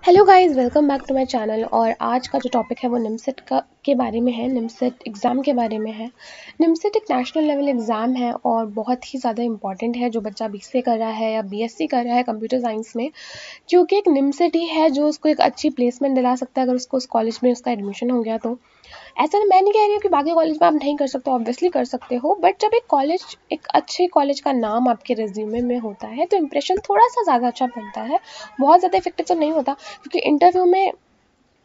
Hello guys, welcome back to my channel. और आज का जो टॉपिक है वो निमसेट का के बारे में है। निमसेट एग्ज़ाम के बारे में है। निमसेट एक नेशनल लेवल एग्ज़ाम है और बहुत ही ज़्यादा इंपॉर्टेंट है जो बच्चा बीसीए कर रहा है या बीएससी कर रहा है कंप्यूटर साइंस में, क्योंकि एक निमसेट ही है जो उसको एक अच्छी प्लेसमेंट दिला सकता है अगर उसको उस कॉलेज में उसका एडमिशन हो गया तो। ऐसा मैं नहीं कह रही हूँ कि बाकी कॉलेज में आप नहीं कर सकते, ऑब्वियसली कर सकते हो, बट जब एक अच्छे कॉलेज का नाम आपके रिज्यूमे में होता है तो इंप्रेशन थोड़ा सा ज़्यादा अच्छा बनता है। बहुत ज़्यादा इफेक्टिव तो नहीं होता, क्योंकि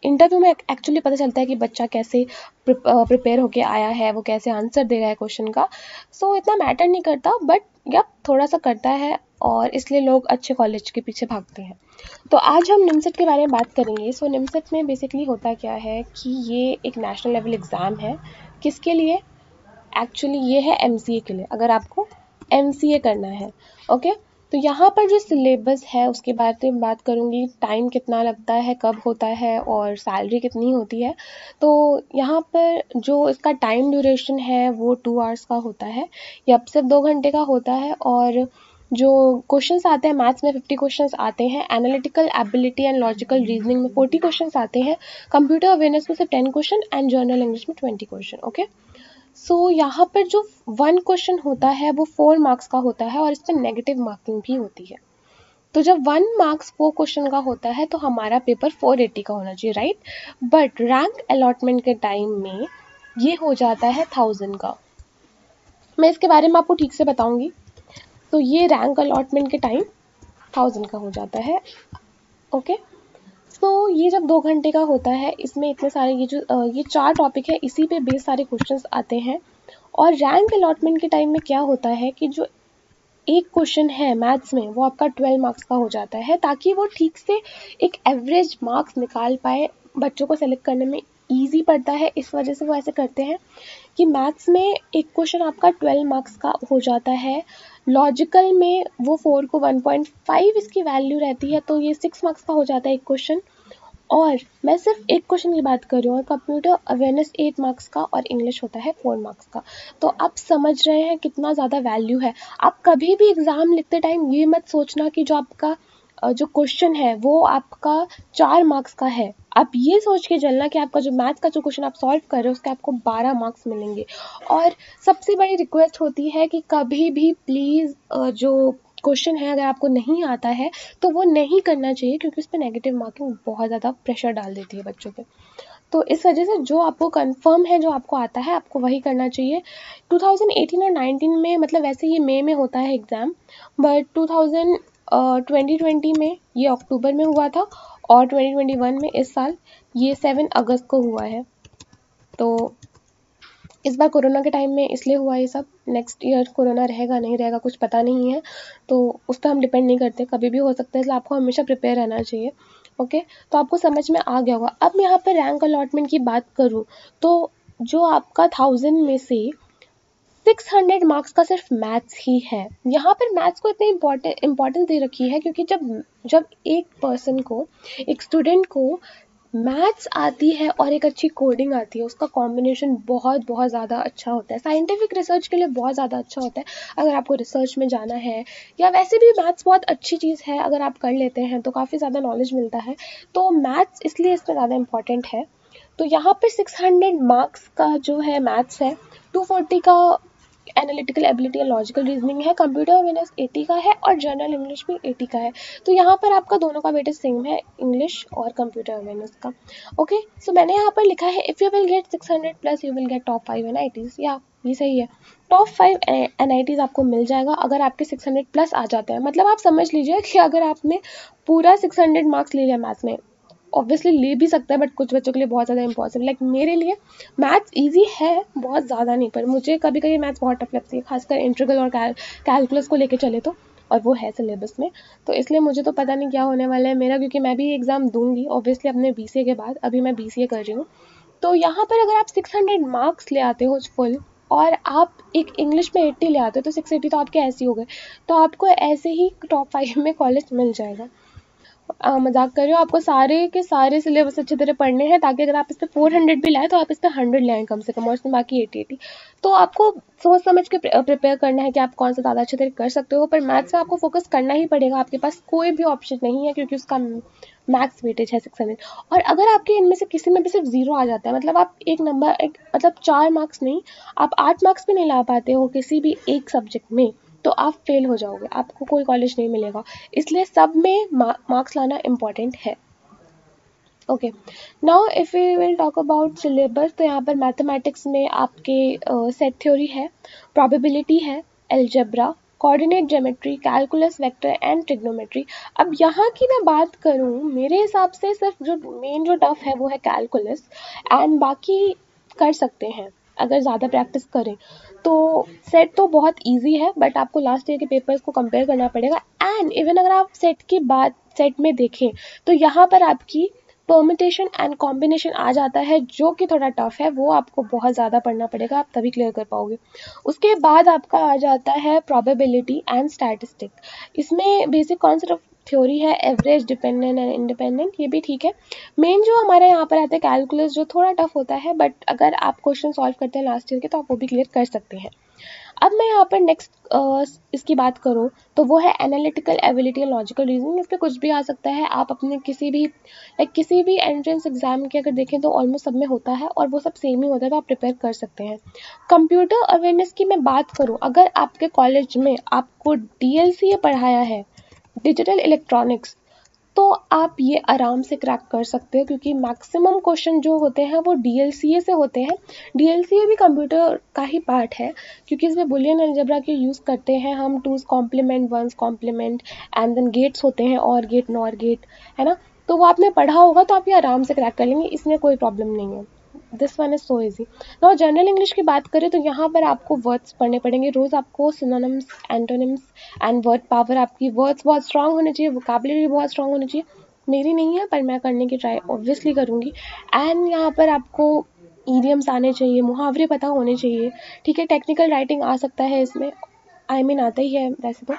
इंटरव्यू में एक्चुअली पता चलता है कि बच्चा कैसे प्रिपेयर होके आया है, वो कैसे आंसर दे रहा है क्वेश्चन का। सो इतना मैटर नहीं करता, बट यप थोड़ा सा करता है और इसलिए लोग अच्छे कॉलेज के पीछे भागते हैं। तो आज हम निमसेट के बारे में बात करेंगे। सो निमसेट में बेसिकली होता क्या है कि ये एक नेशनल लेवल एग्ज़ाम है। किसके लिए? एक्चुअली ये है एमसीए के लिए, अगर आपको एमसीए करना है। ओके, तो यहाँ पर जो सिलेबस है उसके बारे में बात करूँगी, टाइम कितना लगता है, कब होता है और सैलरी कितनी होती है। तो यहाँ पर जो इसका टाइम ड्यूरेशन है वो 2 आवर्स का होता है, या अब सिर्फ 2 घंटे का होता है। और जो क्वेश्चंस आते हैं मैथ्स में 50 क्वेश्चंस आते हैं, analytical ability and logical reasoning में 40 क्वेश्चंस आते हैं, कंप्यूटर अवेयरनेस में सिर्फ 10 क्वेश्चन एंड जर्नल इंग्लिश में 20 क्वेश्चन। ओके, सो यहाँ पर जो 1 क्वेश्चन होता है वो 4 मार्क्स का होता है और इस पर नेगेटिव मार्किंग भी होती है। तो जब 1 मार्क्स 4 क्वेश्चन का होता है तो हमारा पेपर 480 का होना चाहिए, राइट? बट रैंक अलॉटमेंट के टाइम में ये हो जाता है 1000 का। मैं इसके बारे में आपको ठीक से बताऊंगी। तो ये रैंक अलॉटमेंट के टाइम 1000 का हो जाता है। ओके, तो ये जब 2 घंटे का होता है, इसमें इतने सारे ये 4 टॉपिक है, इसी पे बेस सारे क्वेश्चंस आते हैं। और रैंक अलॉटमेंट के टाइम में क्या होता है कि जो एक क्वेश्चन है मैथ्स में वो आपका 12 मार्क्स का हो जाता है, ताकि वो ठीक से एक एवरेज मार्क्स निकाल पाए। बच्चों को सेलेक्ट करने में ईजी पड़ता है, इस वजह से वो ऐसे करते हैं कि मैथ्स में एक क्वेश्चन आपका 12 मार्क्स का हो जाता है, लॉजिकल में वो 4 को 1.5 इसकी वैल्यू रहती है, तो ये 6 मार्क्स का हो जाता है एक क्वेश्चन। और मैं सिर्फ एक क्वेश्चन की बात कर रही हूँ, और कंप्यूटर अवेयरनेस 8 मार्क्स का और इंग्लिश होता है 4 मार्क्स का। तो आप समझ रहे हैं कितना ज़्यादा वैल्यू है। आप कभी भी एग्ज़ाम लिखते टाइम ये मत सोचना कि जो आपका जो क्वेश्चन है वो आपका 4 मार्क्स का है। आप ये सोच के चलना कि आपका जो मैथ का जो क्वेश्चन आप सॉल्व कर रहे हो उसके आपको 12 मार्क्स मिलेंगे। और सबसे बड़ी रिक्वेस्ट होती है कि कभी भी प्लीज़ जो क्वेश्चन है अगर आपको नहीं आता है तो वो नहीं करना चाहिए, क्योंकि उस पर नेगेटिव मार्किंग बहुत ज़्यादा प्रेशर डाल देती है बच्चों पे। तो इस वजह से जो आपको कंफर्म है, जो आपको आता है, आपको वही करना चाहिए। 2018 और 19 में, मतलब वैसे ये मई में होता है एग्ज़ाम, बट 2020 में ये अक्टूबर में हुआ था, और 2021 में इस साल ये 7 अगस्त को हुआ है। तो इस बार कोरोना के टाइम में इसलिए हुआ ये सब। नेक्स्ट ईयर कोरोना रहेगा नहीं रहेगा कुछ पता नहीं है, तो उस पर हम डिपेंड नहीं करते, कभी भी हो सकता है, इसलिए आपको हमेशा प्रिपेयर रहना चाहिए। ओके, तो आपको समझ में आ गया होगा। अब मैं यहाँ पर रैंक अलॉटमेंट की बात करूँ तो जो आपका 1000 में से 600 मार्क्स का सिर्फ मैथ्स ही है। यहाँ पर मैथ्स को इतनी इम्पोर्टेंस दे रखी है क्योंकि जब जब एक पर्सन को, एक स्टूडेंट को मैथ्स आती है और एक अच्छी कोडिंग आती है, उसका कॉम्बिनेशन बहुत बहुत ज़्यादा अच्छा होता है। साइंटिफिक रिसर्च के लिए बहुत ज़्यादा अच्छा होता है। अगर आपको रिसर्च में जाना है, या वैसे भी मैथ्स बहुत अच्छी चीज़ है, अगर आप कर लेते हैं तो काफ़ी ज़्यादा नॉलेज मिलता है। तो मैथ्स इसलिए इसमें ज़्यादा इंपॉर्टेंट है। तो यहाँ पर 600 मार्क्स का जो है मैथ्स है, 240 का एनालिटिकल एबिलिटी या लॉजिकल रीजनिंग है, कंप्यूटर अवेयरनेस 80 का है और जनरल इंग्लिश भी 80 का है। तो यहाँ पर आपका दोनों का वेटेज सेम है, इंग्लिश और कंप्यूटर अवेयरनेस का। ओके, सो मैंने यहाँ पर लिखा है if you will get 600 plus you will get top 5 NITs। या ये सही है, टॉप 5 NITs आपको मिल जाएगा अगर आपके 600 प्लस आ जाते हैं। मतलब आप समझ लीजिए कि अगर आपने पूरा 600 मार्क्स ले लिया मैथ्स में, ऑब्वियसली ले भी सकता है, बट कुछ बच्चों के लिए बहुत ज़्यादा इम्पॉसिबल। लाइक मेरे लिए मैथ्स इजी है, बहुत ज़्यादा नहीं, पर मुझे कभी कभी मैथ्स बहुत टफ लगती है, खासकर इंटीग्रल और कैलकुलस को लेके चले तो, और वो है सिलेबस में। तो इसलिए मुझे तो पता नहीं क्या होने वाला है मेरा, क्योंकि मैं भी एग्ज़ाम दूंगी ऑब्वियसली अपने बीसीए के बाद। अभी मैं बीसीए कर रही हूँ। तो यहाँ पर अगर आप 600 मार्क्स ले आते हो फुल, और आप एक इंग्लिश में 80 ले आते हो, तो 680 तो आपके ऐसे ही हो गए। तो आपको ऐसे ही टॉप 5 में कॉलेज मिल जाएगा। मजाक कर रही हो, आपको सारे के सारे सिलेबस अच्छी तरह पढ़ने हैं, ताकि अगर आप इस पे 400 भी लाए तो आप इस पे 100 लाएं कम से कम, और इसमें बाकी 80। तो आपको सोच समझ के प्रिपेयर करना है कि आप कौन सा ज़्यादा अच्छी तरह कर सकते हो। पर मैथ्स में आपको फोकस करना ही पड़ेगा, आपके पास कोई भी ऑप्शन नहीं है, क्योंकि उसका मैक्स वेटेज है 600। और अगर आपके इनमें से किसी में भी सिर्फ 0 आ जाता है, मतलब आप एक नंबर मतलब 4 मार्क्स नहीं, आप 8 मार्क्स भी नहीं ला पाते हो किसी भी एक सब्जेक्ट में, तो आप फेल हो जाओगे, आपको कोई कॉलेज नहीं मिलेगा। इसलिए सब में मार्क्स लाना इम्पॉर्टेंट है। Okay, now if we will talk about syllabus, तो यहाँ पर मैथमेटिक्स में आपके सेट थ्योरी है, प्रोबेबिलिटी है, algebra, coordinate geometry, calculus, vector and trigonometry. अब यहाँ की मैं बात करूँ, मेरे हिसाब से सिर्फ जो मेन जो टफ है वो है कैलकुलस, एंड बाकी कर सकते हैं अगर ज़्यादा प्रैक्टिस करें तो। सेट तो बहुत इजी है, बट आपको लास्ट ईयर के पेपर्स को कंपेयर करना पड़ेगा। एंड इवन अगर आप सेट की बात सेट में देखें तो यहाँ पर आपकी परमिटेशन एंड कॉम्बिनेशन आ जाता है, जो कि थोड़ा टफ है, वो आपको बहुत ज़्यादा पढ़ना पड़ेगा, आप तभी क्लियर कर पाओगे। उसके बाद आपका आ जाता है प्रोबेबिलिटी एंड स्टैटिस्टिक। इसमें बेसिक कॉन्सेप्ट ऑफ थ्योरी है, एवरेज, डिपेंडेंट एंड इंडिपेंडेंट, ये भी ठीक है। मेन जो हमारे यहाँ पर आता है कैलकुलस, जो थोड़ा टफ होता है, बट अगर आप क्वेश्चन सॉल्व करते हैं लास्ट ईयर के तो आप वो भी क्लियर कर सकते हैं। अब मैं यहाँ पर नेक्स्ट इसकी बात करूँ तो वो है analytical ability and logical reasoning. इस पर कुछ भी आ सकता है, आप अपने किसी भी एंट्रेंस एग्जाम के अगर देखें तो ऑलमोस्ट सब में होता है और वो सब सेम ही होता है, तो आप प्रिपेयर कर सकते हैं। कंप्यूटर अवेयरनेस की मैं बात करूँ, अगर आपके कॉलेज में आपको DLCA पढ़ाया है, डिजिटल इलेक्ट्रॉनिक्स, तो आप ये आराम से क्रैक कर सकते हो, क्योंकि मैक्सिमम क्वेश्चन जो होते हैं वो DLCA से होते हैं। DLCA भी कंप्यूटर का ही पार्ट है, क्योंकि इसमें बुलियन अलजेब्रा के यूज़ करते हैं हम, two's complement, one's complement, and then gates होते हैं, और गेट, नॉर गेट, है ना। तो वो आपने पढ़ा होगा तो आप ये आराम से क्रैक कर लेंगे, इसमें कोई प्रॉब्लम नहीं है। This one is so easy. Now general English की बात करें तो यहाँ पर आपको वर्ड्स पढ़ने पड़ेंगे रोज़, आपको synonyms, antonyms and word power, आपकी वर्ड्स बहुत स्ट्रांग होने चाहिए, वोकैबुलरी बहुत स्ट्रांग होनी चाहिए। मेरी नहीं है पर मैं करने की ट्राई ऑब्वियसली करूँगी। एंड यहाँ पर आपको ईडियम्स आने चाहिए, मुहावरे पता होने चाहिए, ठीक है। टेक्निकल राइटिंग आ सकता है इसमें, आता ही है वैसे तो।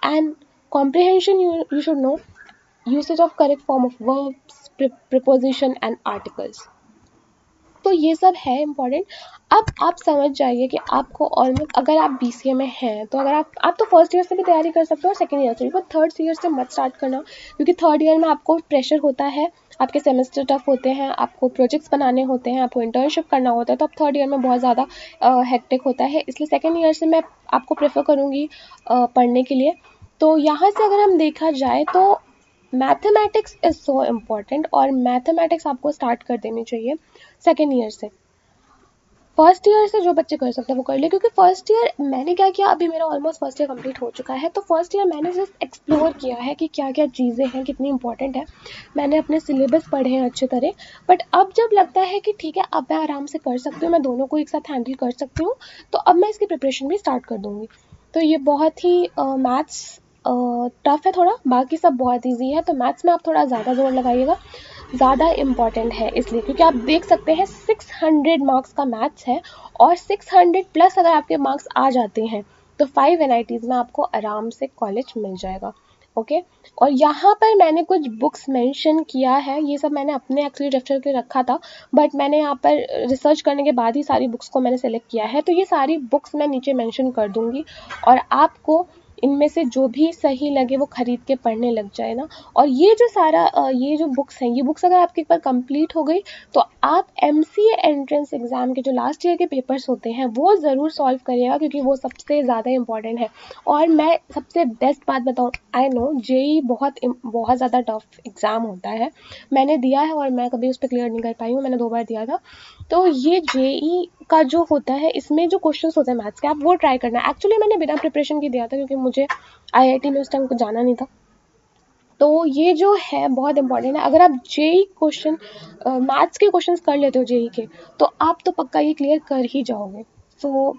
And comprehension you should know, usage of correct form of verbs, preposition and articles, तो ये सब है इम्पॉर्टेंट। अब आप समझ जाइए कि आपको ऑलमोस्ट, अगर आप BCA में हैं तो अगर आप तो फर्स्ट ईयर से भी तैयारी कर सकते हो और सेकंड ईयर से भी, पर थर्ड ईयर से मत स्टार्ट करना, क्योंकि थर्ड ईयर में आपको प्रेशर होता है, आपके सेमेस्टर टफ होते हैं, आपको प्रोजेक्ट्स बनाने होते हैं, आपको इंटर्नशिप करना होता है, तो अब थर्ड ईयर में बहुत ज़्यादा हेक्टिक होता है। इसलिए सेकेंड ईयर से मैं आपको प्रेफर करूँगी पढ़ने के लिए। तो यहाँ से अगर हम देखा जाए तो मैथमेटिक्स इज़ सो इम्पॉर्टेंट, और मैथमेटिक्स आपको स्टार्ट कर देनी चाहिए सेकेंड ईयर से। फर्स्ट ईयर से जो बच्चे कर सकते हैं वो कर ले, क्योंकि फर्स्ट ईयर मैंने क्या किया, अभी मेरा ऑलमोस्ट फर्स्ट ईयर कंप्लीट हो चुका है, तो फर्स्ट ईयर मैंने जस्ट एक्सप्लोर किया है कि क्या क्या चीज़ें हैं, कितनी इंपॉर्टेंट है। मैंने अपने सिलेबस पढ़े हैं अच्छे तरह, बट अब जब लगता है कि ठीक है अब मैं आराम से कर सकती हूँ, मैं दोनों को एक साथ हैंडल कर सकती हूँ, तो अब मैं इसकी प्रिपरेशन भी स्टार्ट कर दूँगी। तो ये बहुत ही मैथ्स टफ है थोड़ा, बाकी सब बहुत ईजी है, तो मैथ्स में आप थोड़ा ज़्यादा जोर लगाइएगा, ज़्यादा इम्पॉर्टेंट है इसलिए, क्योंकि आप देख सकते हैं 600 मार्क्स का मैथ्स है, और 600 प्लस अगर आपके मार्क्स आ जाते हैं तो 5 NITs में आपको आराम से कॉलेज मिल जाएगा। ओके, और यहाँ पर मैंने कुछ बुक्स मेंशन किया है, ये सब मैंने अपने एक्चुअली रेफर के रखा था, बट मैंने यहाँ पर रिसर्च करने के बाद ही सारी बुक्स को मैंने सेलेक्ट किया है, तो ये सारी बुक्स मैं नीचे मेंशन कर दूँगी, और आपको इनमें से जो भी सही लगे वो खरीद के पढ़ने लग जाए ना। और ये जो सारा ये जो बुक्स हैं, ये बुक्स अगर आपके एक बार कंप्लीट हो गई तो आप MCA एंट्रेंस एग्ज़ाम के जो लास्ट ईयर के पेपर्स होते हैं वो ज़रूर सॉल्व करिएगा, क्योंकि वो सबसे ज़्यादा इंपॉर्टेंट है। और मैं सबसे बेस्ट बात बताऊँ, आई नो JEE बहुत ज़्यादा टफ एग्ज़ाम होता है, मैंने दिया है और मैं कभी उस पर क्लियर नहीं कर पाई हूँ, मैंने 2 बार दिया था। तो ये JEE का जो होता है, इसमें जो क्वेश्चंस होते हैं मैथ्स के, आप वो ट्राई करना। एक्चुअली मैंने बिना प्रिपरेशन के दिया था, क्योंकि मुझे IIT में उस टाइम को जाना नहीं था। तो ये जो है बहुत इंपॉर्टेंट है, अगर आप JEE क्वेश्चन मैथ्स के क्वेश्चंस कर लेते हो JEE के, तो आप तो पक्का ये क्लियर कर ही जाओगे। सो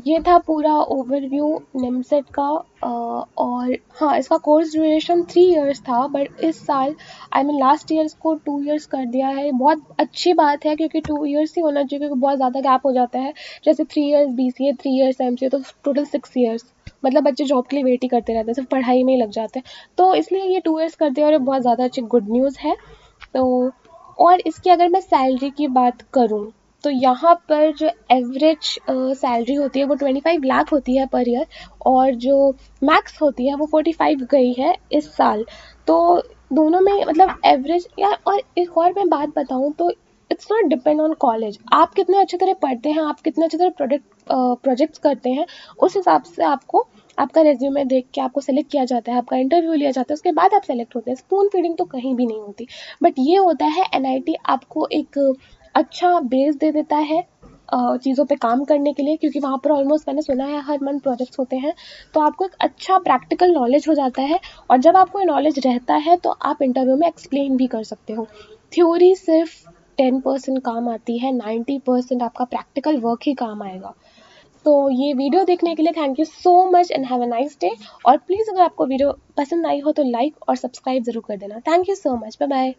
ये था पूरा ओवरव्यू निमसेट का। और हाँ, इसका कोर्स ड्यूरेशन 3 इयर्स था, बट इस साल लास्ट ईयर को 2 इयर्स कर दिया है। बहुत अच्छी बात है, क्योंकि 2 इयर्स ही होना चाहिए, क्योंकि बहुत ज़्यादा गैप हो जाता है। जैसे 3 इयर्स BCA, 3 इयर्स MCA, तो टोटल 6 इयर्स, मतलब बच्चे जॉब के लिए वेट ही करते रहते हैं, सिर्फ पढ़ाई में ही लग जाते हैं। तो इसलिए ये 2 इयर्स कर दिया, और ये बहुत ज़्यादा अच्छी गुड न्यूज़ है। तो और इसकी अगर मैं सैलरी की बात करूँ तो यहाँ पर जो एवरेज सैलरी होती है वो 25 लाख होती है पर ईयर, और जो मैक्स होती है वो 45 गई है इस साल। तो दोनों में मतलब एवरेज या, और एक और मैं बात बताऊँ तो it's not depend on college. आप कितने अच्छी तरह पढ़ते हैं, आप कितने अच्छी तरह प्रोजेक्ट्स करते हैं, उस हिसाब से आपको आपका रेज्यूमे देख के आपको सेलेक्ट किया जाता है, आपका इंटरव्यू लिया जाता है, उसके बाद आप सेलेक्ट होते हैं। स्पून फीडिंग तो कहीं भी नहीं होती, बट ये होता है एनआईटी आपको एक अच्छा बेस दे देता है चीज़ों पे काम करने के लिए, क्योंकि वहाँ पर ऑलमोस्ट मैंने सुना है हर मंथ प्रोजेक्ट्स होते हैं, तो आपको एक अच्छा प्रैक्टिकल नॉलेज हो जाता है। और जब आपको ये नॉलेज रहता है तो आप इंटरव्यू में एक्सप्लेन भी कर सकते हो। थ्योरी सिर्फ 10% काम आती है, 90% आपका प्रैक्टिकल वर्क ही काम आएगा। तो ये वीडियो देखने के लिए thank you so much and have a nice day. और प्लीज़ अगर आपको वीडियो पसंद आई हो तो लाइक और सब्सक्राइब ज़रूर कर देना। Thank you so much, bye bye.